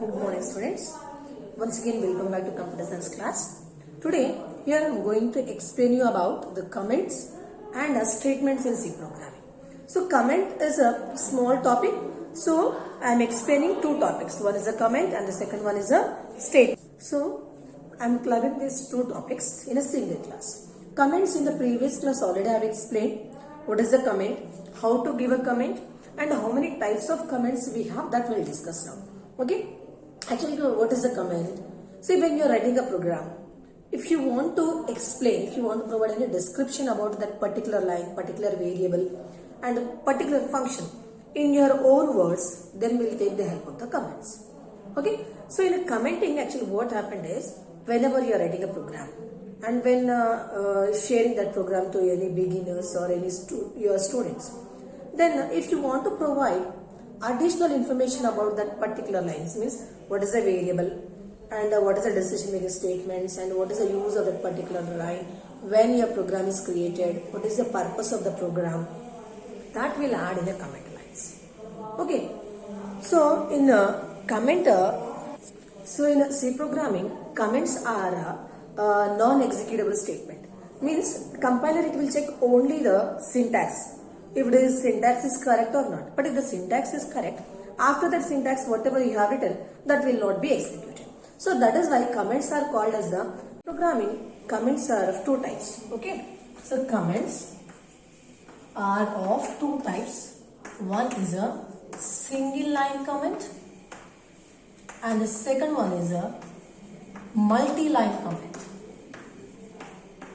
Good morning, students. Once again, welcome back to Computer Science class. Today, here I am going to explain you about the comments and statements in C programming. So, comment is a small topic. So, I am explaining two topics. One is a comment and the second one is a statement. So, I am clubbing these two topics in a single class. Comments in the previous class already I have explained what is a comment, how to give a comment, and how many types of comments we have, that we'll discuss now. Okay, actually what is a comment? See, when you're writing a program, if you want to explain, if you want to provide any description about that particular line, particular variable and a particular function in your own words, then we'll take the help of the comments. Okay, so in a commenting, actually what happened is, whenever you're writing a program and when sharing that program to any beginners or any your students, then if you want to provide additional information about that particular lines, means what is a variable and what is the decision making statements and what is the use of that particular line, when your program is created, what is the purpose of the program, that will add in the comment lines. Okay, so in a comment, so in C programming, comments are a non-executable statement. Means compiler, it will check only the syntax, if the syntax is correct or not. But if the syntax is correct, after that syntax, whatever you have written, that will not be executed. So that is why comments are called as the programming. Comments are of two types. Okay, so comments are of two types. One is a single line comment and the second one is a multi-line comment.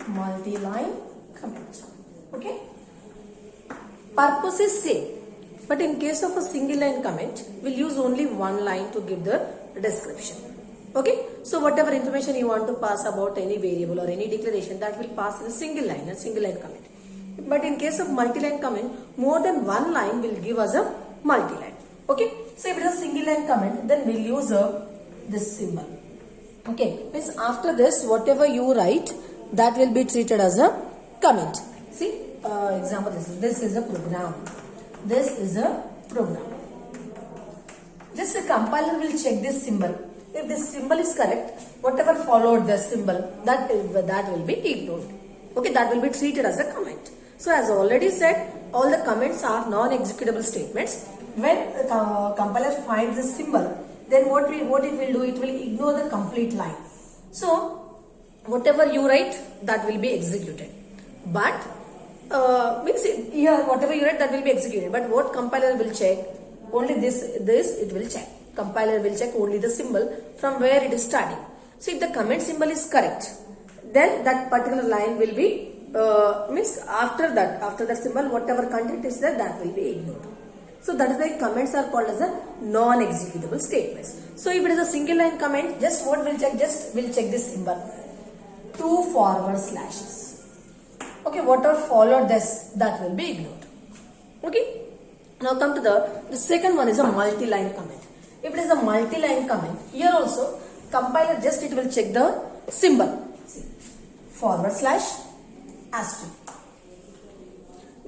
Multi-line comment. Okay, purpose is same, but in case of a single line comment, we'll use only one line to give the description. Okay, so whatever information you want to pass about any variable or any declaration, that will pass in a single line comment. But in case of multi-line comment, more than one line will give us a multi-line. Okay, so if it is a single line comment, then we'll use this symbol. Okay, means after this, whatever you write, that will be treated as a comment. See, example, this is a program. This is a program. Just the compiler will check this symbol. If this symbol is correct, whatever followed the symbol, that will be ignored. Okay, that will be treated as a comment. So as already said, all the comments are non-executable statements. When the compiler finds the symbol, then what it will do, it will ignore the complete line. So whatever you write, that will be executed. But means here whatever you write, that will be executed. But what compiler will check? Only this it will check. Compiler will check only the symbol from where it is starting. So if the comment symbol is correct, then that particular line will be means after that symbol, whatever content is there, that will be ignored. So that is why comments are called as a non-executable statements. So if it is a single line comment, just what will check? Just will check this symbol, 2 forward slashes. Okay, whatever followed this, that will be ignored. Okay, now come to the second one is a multi-line comment. If it is a multi-line comment, here also compiler just it will check the symbol. See, forward slash asterisk.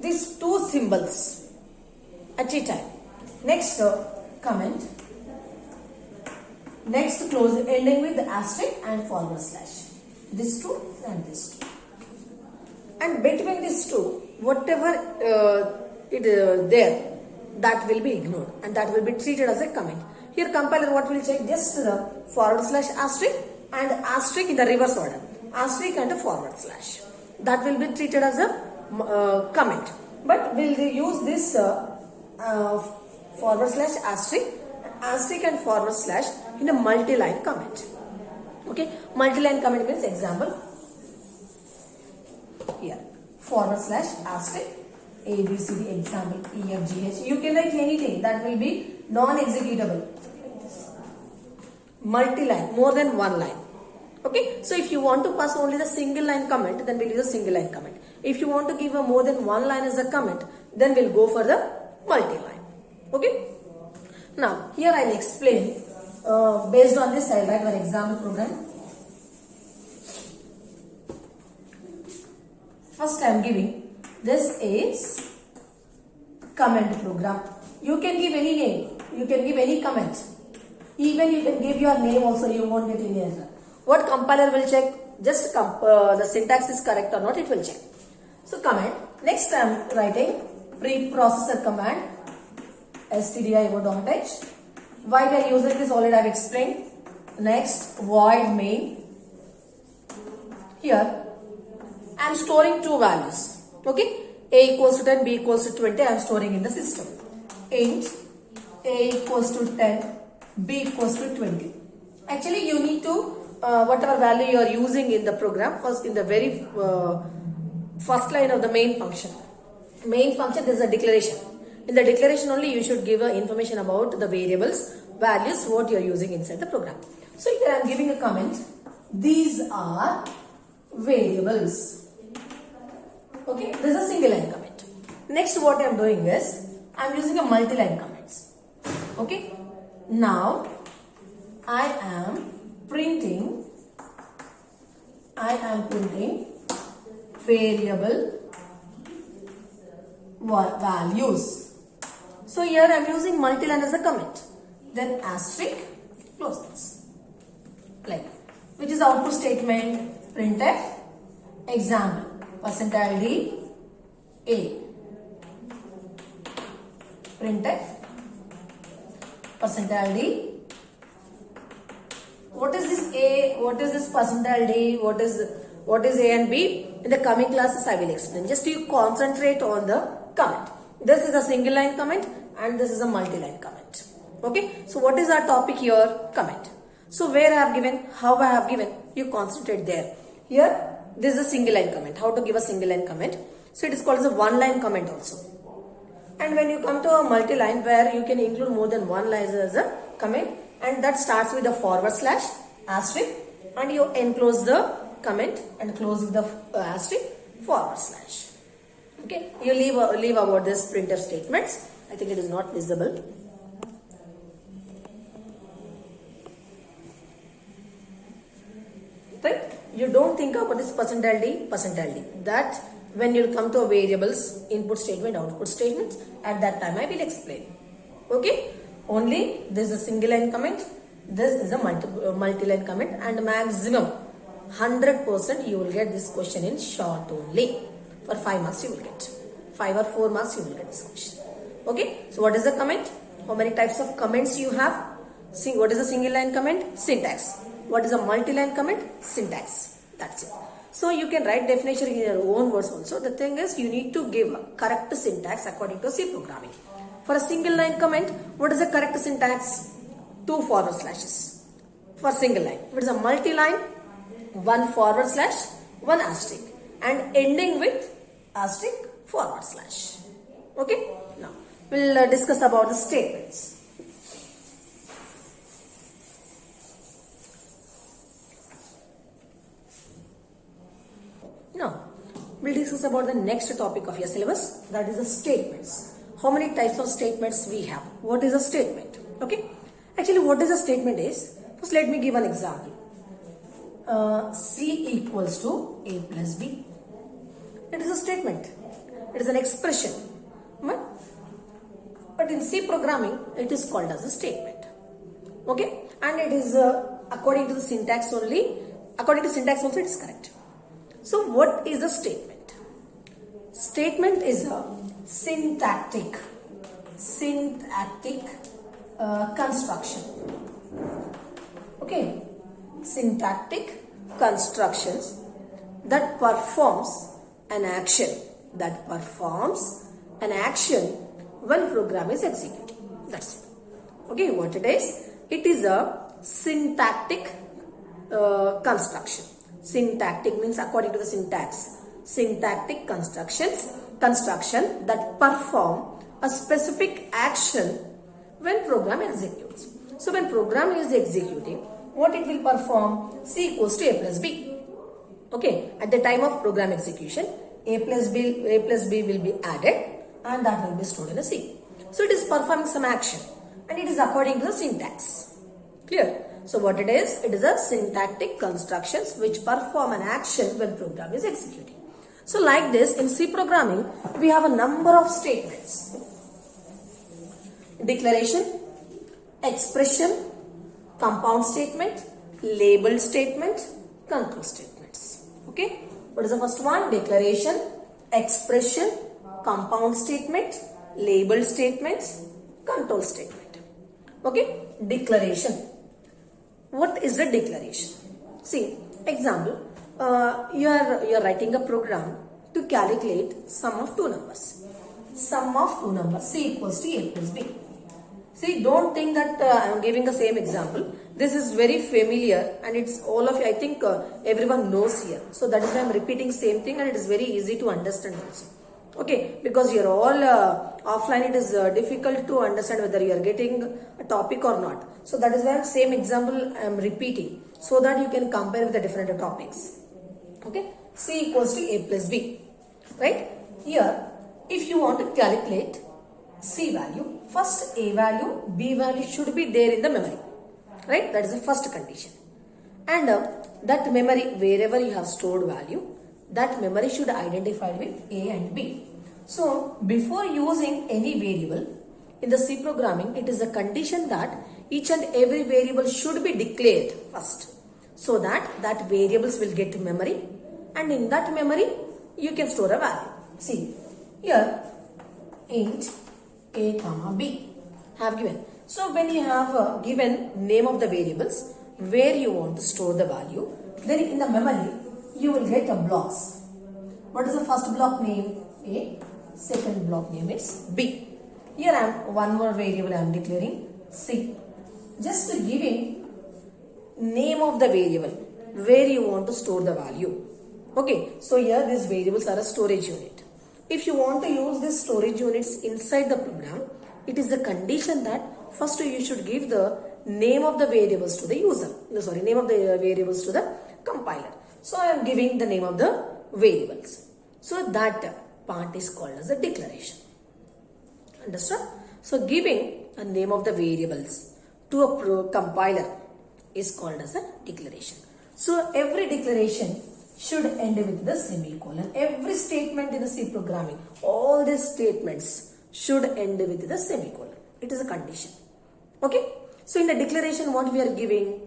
These two symbols at a time. Next comment. Next close ending with the asterisk and forward slash. This two and this two. And between these two, whatever there, that will be ignored and that will be treated as a comment. Here compiler what will check? Just the forward slash asterisk and asterisk in the reverse order. Asterisk and a forward slash. That will be treated as a comment. But will they use this forward slash asterisk and forward slash in a multi-line comment. Okay, multi-line comment means example. Here, forward slash asterisk, A, B, C, D, example, E, F, G, H. You can write anything that will be non-executable. Multi-line, more than one line. Okay, so if you want to pass only the single line comment, then we'll use a single line comment. If you want to give a more than one line as a comment, then we'll go for the multi-line. Okay, now here I'll explain based on this. I'll write one example program. First I am giving, this is comment program. You can give any name, you can give any comment. Even you can give your name also, you won't get any error. What compiler will check? Just the syntax is correct or not, it will check. So comment. Next I am writing preprocessor command stdio.h. Why we are using this already I have explained. Next void main. Here I am storing two values. Okay, a equals to 10, b equals to 20. I am storing in the system. Int a equals to 10, b equals to 20. Actually you need to whatever value you are using in the program, first in the very first line of the main function. Main function, there is a declaration. In the declaration only you should give information about the variables, values, what you are using inside the program. So here I am giving a comment. These are variables. Okay, this is a single line comment. Next what I am doing is, I am using a multi-line comments. Okay, now I am printing variable values. So here I am using multi-line as a comment. Then asterisk, close this. Like, which is output statement, printf, example, %d, a, printf, %d. What is this a? What is this %d? What is a and b? In the coming classes I will explain. Just you concentrate on the comment. This is a single line comment and this is a multi-line comment. Okay. So what is our topic here? Comment. So where I have given, how I have given, you concentrate there. Here, this is a single line comment. How to give a single line comment? So it is called as a one line comment also. And when you come to a multi-line where you can include more than one line as a comment, and that starts with a / asterisk, and you enclose the comment and close with the asterisk /. Okay, you leave about this printf statements. I think it is not visible. Right? You don't think about this %d. That when you come to variables, input statement, output statements, at that time I will explain. Okay? Only this is a single line comment, this is a multi-line comment, and maximum 100% you will get this question in short only. For 5 marks you will get. 5 or 4 marks you will get this question. Okay? So what is the comment? How many types of comments you have? See, what is a single line comment? Syntax. What is a multi-line comment? Syntax. That's it. So you can write definition in your own words also. The thing is, you need to give correct syntax according to C programming. For a single line comment, what is the correct syntax? 2 / for single line. If it is a multi-line, 1 /, 1 asterisk, and ending with asterisk /. Okay? Now, we'll discuss about the statements. Now, we'll discuss about the next topic of your syllabus, that is the statements. How many types of statements we have? What is a statement? Okay? Actually, what is a statement is, first let me give an example. C equals to A plus B. It is a statement. It is an expression. But in C programming, it is called as a statement. Okay? And it is according to the syntax only. According to syntax also, it is correct. So what is a statement? Statement is a syntactic construction. Okay, syntactic constructions that performs an action. When program is executed. That's it. Okay, what it is? It is a syntactic construction. Syntactic means according to the syntax. Syntactic construction that perform a specific action when program executes. So when program is executing, what it will perform? C equals to A plus B. Okay, at the time of program execution, A plus B will be added and that will be stored in a C. So it is performing some action and it is according to the syntax. Clear? So what it is? It is a syntactic constructions which perform an action when program is executing. So like this, in C programming, we have a number of statements. Declaration, expression, compound statement, label statement, control statements. Okay, what is the first one? Declaration, expression, compound statement, label statements, control statement. Okay, declaration. What is a declaration? See, example, you are writing a program to calculate sum of two numbers. Sum of two numbers, C equals to A plus B. See, don't think that I am giving the same example. This is very familiar and it's all of you, I think everyone knows here. So that is why I am repeating same thing and it is very easy to understand also. Okay, because you are all offline, it is difficult to understand whether you are getting a topic or not. So that is why same example I am repeating so that you can compare with the different topics. Okay, C equals to A plus B. Right? Here, if you want to calculate C value, first A value, B value should be there in the memory. Right? That is the first condition. And that memory, wherever you have stored value, that memory should identify with A and B. So, before using any variable in the C programming, it is a condition that each and every variable should be declared first. So that variables will get memory and in that memory, you can store a value. See, here int A comma B have given. So, when you have given name of the variables where you want to store the value, then in the memory, you will get a blocks. What is the first block name? A. Second block name is B. Here I am one more variable I am declaring C. Just giving name of the variable where you want to store the value. Okay, so here these variables are a storage unit. If you want to use these storage units inside the program, it is the condition that first you should give the name of the variables to the user. Name of the variables to the compiler. So I am giving the name of the variables. So that part is called as a declaration. Understood? So giving a name of the variables to a compiler is called as a declaration. So every declaration should end with the semicolon. Every statement in the C programming, all these statements should end with the semicolon. It is a condition. Okay? So in the declaration, what we are giving?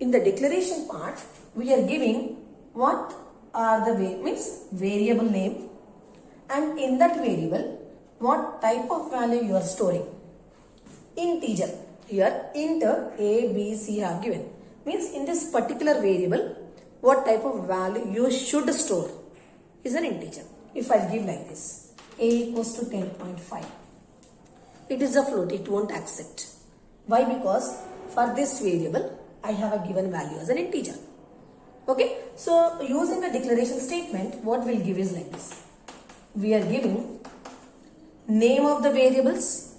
In the declaration part, we are giving what are the variable name, and in that variable, what type of value you are storing. Integer. Here, int A, B, C have given. Means in this particular variable, what type of value you should store is an integer. If I give like this, A equals to 10.5. It is a float, it won't accept. Why? Because for this variable, I have a given value as an integer. Okay, so using the declaration statement, what we'll give is like this. We are giving name of the variables,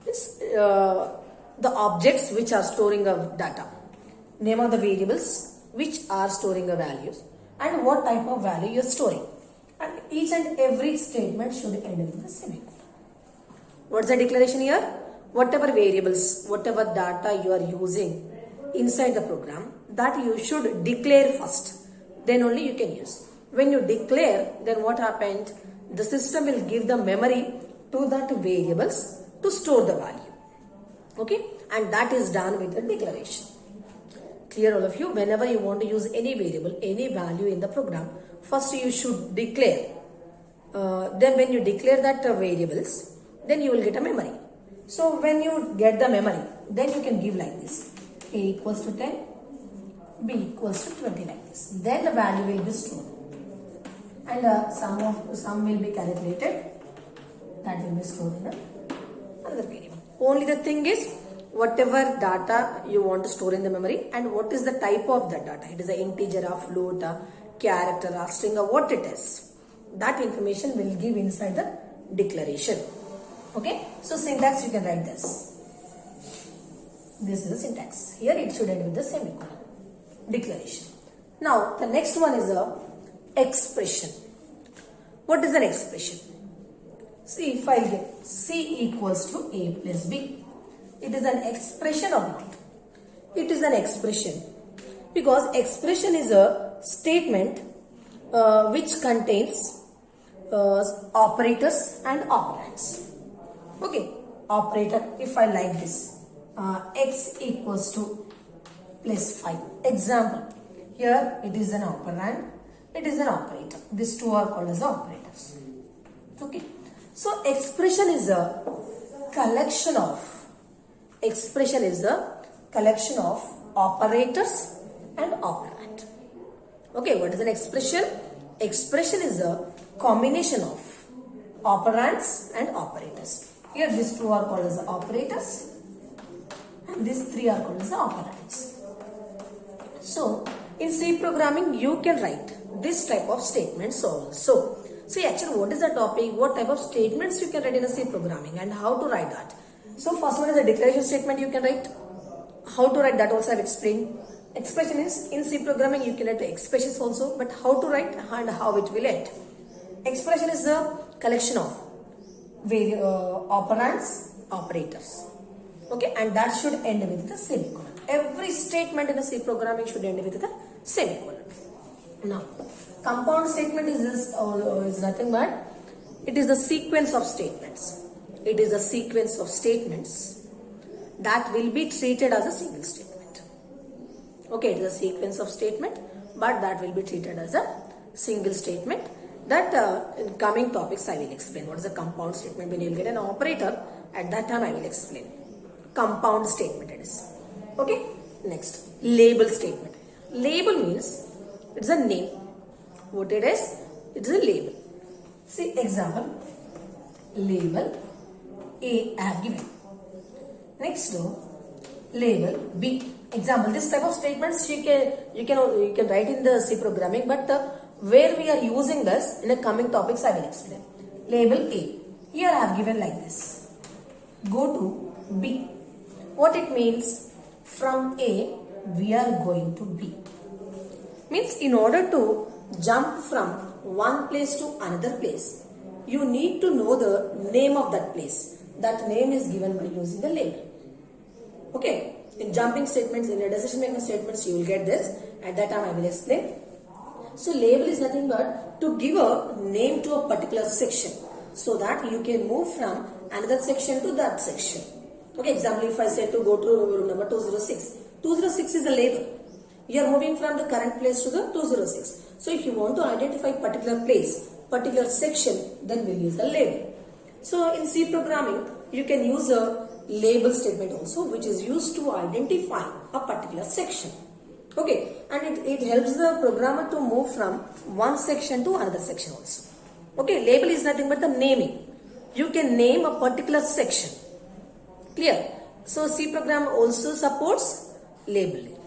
the objects which are storing a data, name of the variables which are storing a values, and what type of value you are storing. And each and every statement should end with a semicolon. What's the declaration here? Whatever variables, whatever data you are using inside the program, that you should declare first. Then only you can use. When you declare, then what happened? The system will give the memory to that variables to store the value. Okay? And that is done with the declaration. Clear all of you? Whenever you want to use any variable, any value in the program, first you should declare. Then when you declare that variables, then you will get a memory. So when you get the memory, then you can give like this. A equals to 10, B equals to 20 like this. Then the value will be stored. And sum will be calculated. That will be stored in another variable. Only the thing is, whatever data you want to store in the memory and what is the type of that data. It is an integer, a float, a character, a string, or what it is. That information will give inside the declaration. Okay. So syntax you can write this. This is the syntax. Here it should end with the semicolon. Declaration. Now the next one is a expression. What is an expression? See, if I get C equals to A plus B, it is an expression or not? It is an expression because expression is a statement which contains operators and operands. Okay, operator, if I like this, x equals to plus 5. Example, here it is an operand, it is an operator. These two are called as operators. Okay. So expression is a collection of operators and operand. Okay, what is an expression? Expression is a combination of operands and operators. Here these two are called as operators and these three are called as operands. So in C programming you can write this type of statements also. See actually what is the topic, what type of statements you can write in a C programming and how to write that. So first one is a declaration statement you can write. How to write that also I have explained. Expression is in C programming you can write the expressions also, but how to write and how it will end. Expression is the collection of operands, operators. Okay, and that should end with the semicolon. Every statement in a C programming should end with the semicolon. Now, compound statement is nothing but it is a sequence of statements. It is a sequence of statements that will be treated as a single statement. Okay, it is a sequence of statement, but that will be treated as a single statement. That in coming topics I will explain. What is a compound statement? When you will get an operator, at that time I will explain. Compound statement it is. Okay, next label statement. Label means it's a name. What it is? It's a label. See example, label A I have given. Next to label B. Example, this type of statements you can write in the C programming, but where we are using this in the coming topics I will explain. Label A. Here I have given like this. Go to B. What it means? From A we are going to B. Means in order to jump from one place to another place, you need to know the name of that place. That name is given by using the label. Okay. In jumping statements, in a decision making statements, you will get this. At that time I will explain. So label is nothing but to give a name to a particular section so that you can move from another section to that section. Okay, example, if I say to go to room number 206. 206 is a label. You are moving from the current place to the 206. So if you want to identify particular place, particular section, then we'll use a label. So in C programming, you can use a label statement also, which is used to identify a particular section. Okay, and it helps the programmer to move from one section to another section also. Okay, label is nothing but the naming. You can name a particular section. Clear? So C program also supports labeling.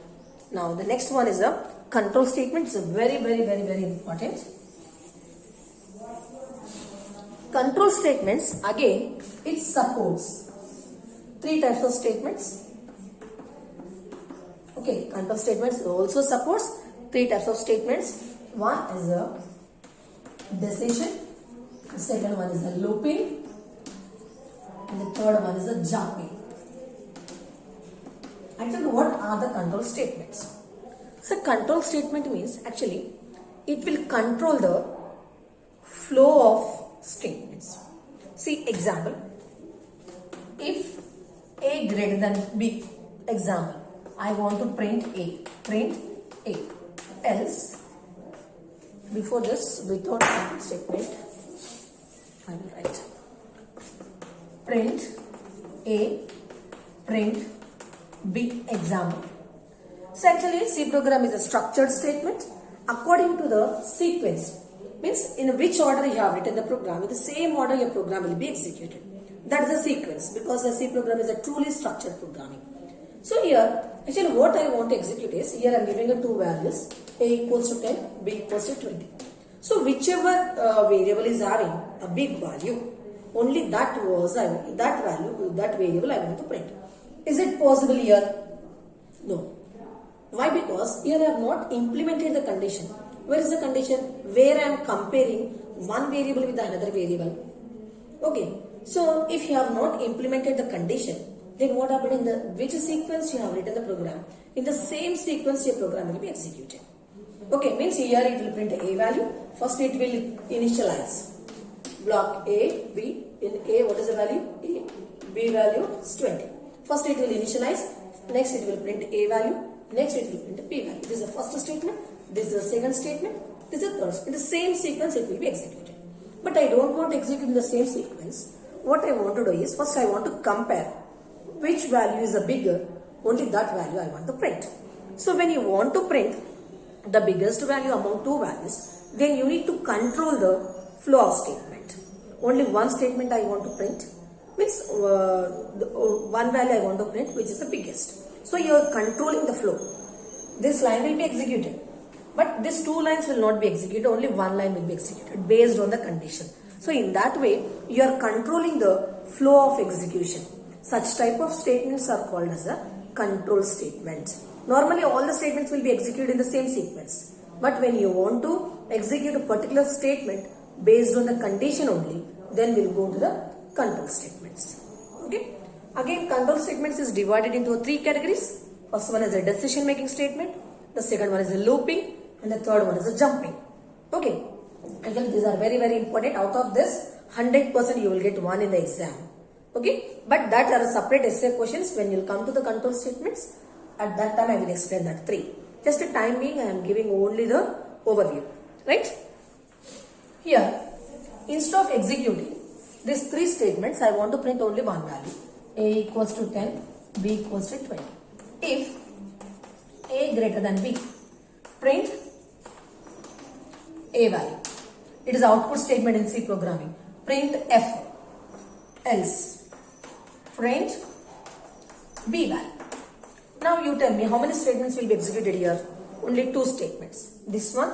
Now the next one is a control statement. It's a very important. Control statements, again, it supports three types of statements. Okay, control statements also supports three types of statements. One is a decision, the second one is a looping, and the third one is a jumping. Actually, what are the control statements? So, control statement means actually it will control the flow of statements. See example, if A greater than B, example, I want to print A, else, before this, without control statement, I will write print A, print B, example. So actually C program is a structured statement according to the sequence. Means in which order you have written the program, in the same order your program will be executed. That is a sequence, because the C program is a truly structured programming. So here, actually what I want to execute is, here I am giving a two values, A equals to 10, B equals to 20. So whichever variable is having a big value, only that variable I want to print. Is it possible here? No. Why? Because here I have not implemented the condition. Where is the condition? Where I am comparing one variable with another variable. Okay. So if you have not implemented the condition, then what happened in the which sequence you have written the program? In the same sequence your program will be executed. Okay, means here it will print A value. First it will initialize block A, B. In A, what is the value? A. B value is 20. First it will initialize. Next it will print A value. Next it will print p value. This is the first statement, this is the second statement, this is the third. In the same sequence it will be executed. But I don't want to execute in the same sequence. What I want to do is, first I want to compare which value is the bigger, only that value I want to print. So when you want to print the biggest value among two values, then you need to control the flow of statement. Only one statement I want to print, means one value I want to print which is the biggest. So you are controlling the flow. This line will be executed, but these two lines will not be executed, only one line will be executed based on the condition. So in that way, you are controlling the flow of execution. Such type of statements are called as a control statement. Normally all the statements will be executed in the same sequence. But when you want to execute a particular statement based on the condition only, then we'll go to the control statements. Okay. Again, control statements is divided into three categories. First one is a decision making statement. The second one is a looping. And the third one is a jumping. Okay. Again, these are very, very important. Out of this, 100% you will get one in the exam. Okay. But that are separate essay questions when you come to the control statements. At that time, I will explain that three. Just a time being, I am giving only the overview. Right? Here, instead of executing these three statements, I want to print only one value. A equals to 10, B equals to 20. If A greater than B, print A value. It is output statement in C programming. Print F. Else, print B value. Now you tell me how many statements will be executed here? Only two statements. This one,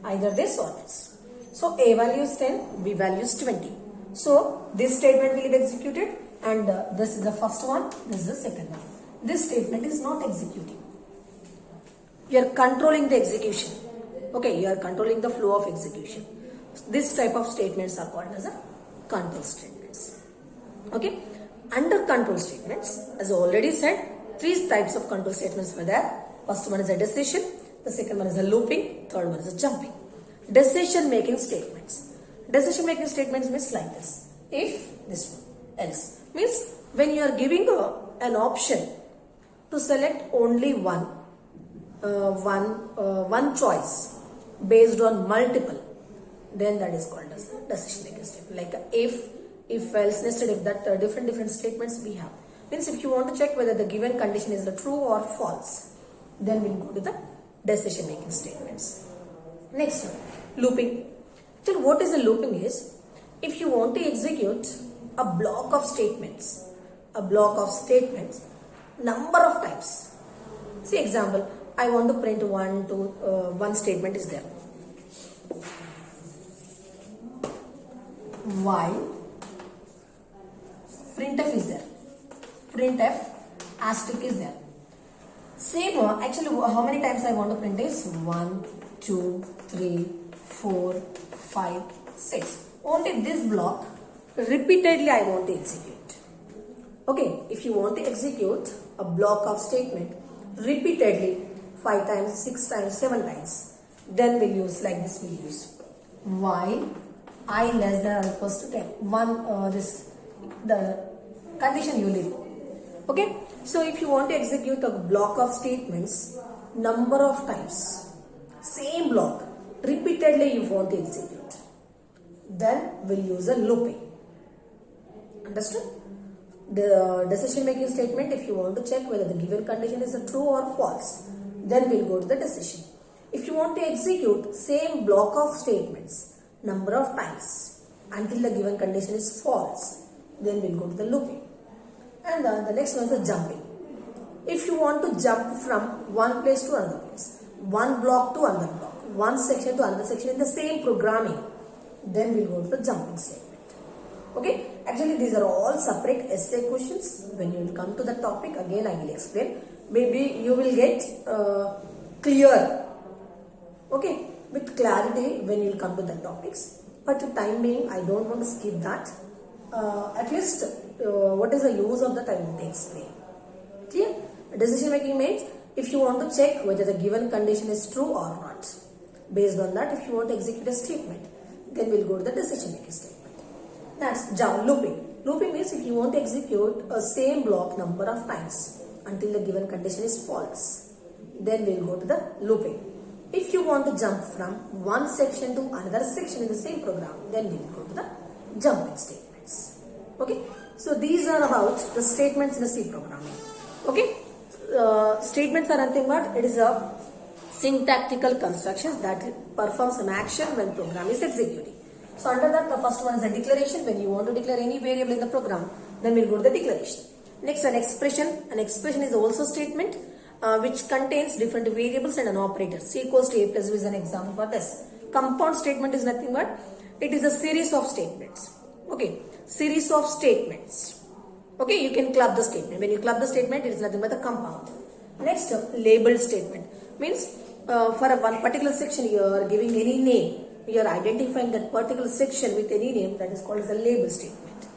either this or this. So A value is 10, B value is 20. So this statement will be executed, and this is the first one, this is the second one. This statement is not executing. You are controlling the execution. Okay, you are controlling the flow of execution. This type of statements are called as a control statements. Okay, under control statements, as I already said, three types of control statements were there. First one is a decision, the second one is a looping, third one is a jumping. Decision making statements. Decision making statements means like this. If, this one, else. Means when you are giving an option to select only one choice based on multiple, then that is called as decision making statement. Like if else, nested if, that different statements we have. Means if you want to check whether the given condition is true or false, then we'll go to the decision making statements. Next one, looping. So what is a looping is, if you want to execute a block of statements, number of times. See example, I want to print one statement is there. While printf is there, printf asterisk is there. Same, actually how many times I want to print is 1, 2, 3, 4, 5, 6. Only this block repeatedly I want to execute. Okay, if you want to execute a block of statement repeatedly 5 times, 6 times, 7 times, then we'll use like this, we'll use while I less than or equals to 10. The condition you leave. Okay, so if you want to execute a block of statements number of times, same block repeatedly you want to execute, then we'll use a looping. Understood? The decision making statement, if you want to check whether the given condition is a true or false, then we'll go to the decision. If you want to execute same block of statements number of times until the given condition is false, then we'll go to the looping. And the next one is the jumping. If you want to jump from one place to another place, one block to another block, one section to another section in the same programming, then we'll go to the jumping statement. Okay, actually these are all separate essay questions. When you will come to the topic, again I will explain. Maybe you will get clear, okay, with clarity when you will come to the topics. But the time being, I don't want to skip that. At least what is the use of the time to explain. Clear? Decision making means if you want to check whether the given condition is true or not. Based on that, if you want to execute a statement, then we'll go to the decision making statement. That's looping. Looping means if you want to execute a same block number of times until the given condition is false, then we'll go to the looping. If you want to jump from one section to another section in the same program, then we'll go to the jumping statements. Okay, so these are about the statements in the C programming. Okay, statements are nothing but it is a syntactical constructions that perform some action when program is executing. So under that, the first one is a declaration. When you want to declare any variable in the program, then we'll go to the declaration. Next, an expression. An expression is also a statement which contains different variables and an operator. C equals to A plus B is an example for this. Compound statement is nothing but it is a series of statements. Okay, series of statements. Okay, you can club the statement. When you club the statement, it is nothing but a compound. Next, labeled statement means for one particular section you are giving any name. You are identifying that particular section with any name, that is called as a label statement.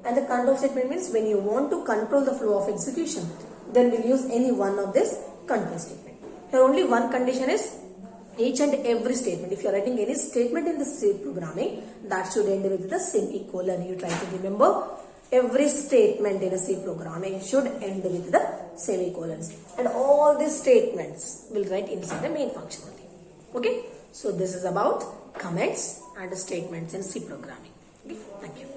And the control statement means when you want to control the flow of execution, then we'll use any one of this control statement. Here only one condition is each and every statement. If you are writing any statement in the C programming, that should end with the semicolon. You try to remember every statement in a C programming should end with the semicolons. And all these statements will write inside the main function only. Okay. So this is about comments and statements in C programming. Okay. Thank you.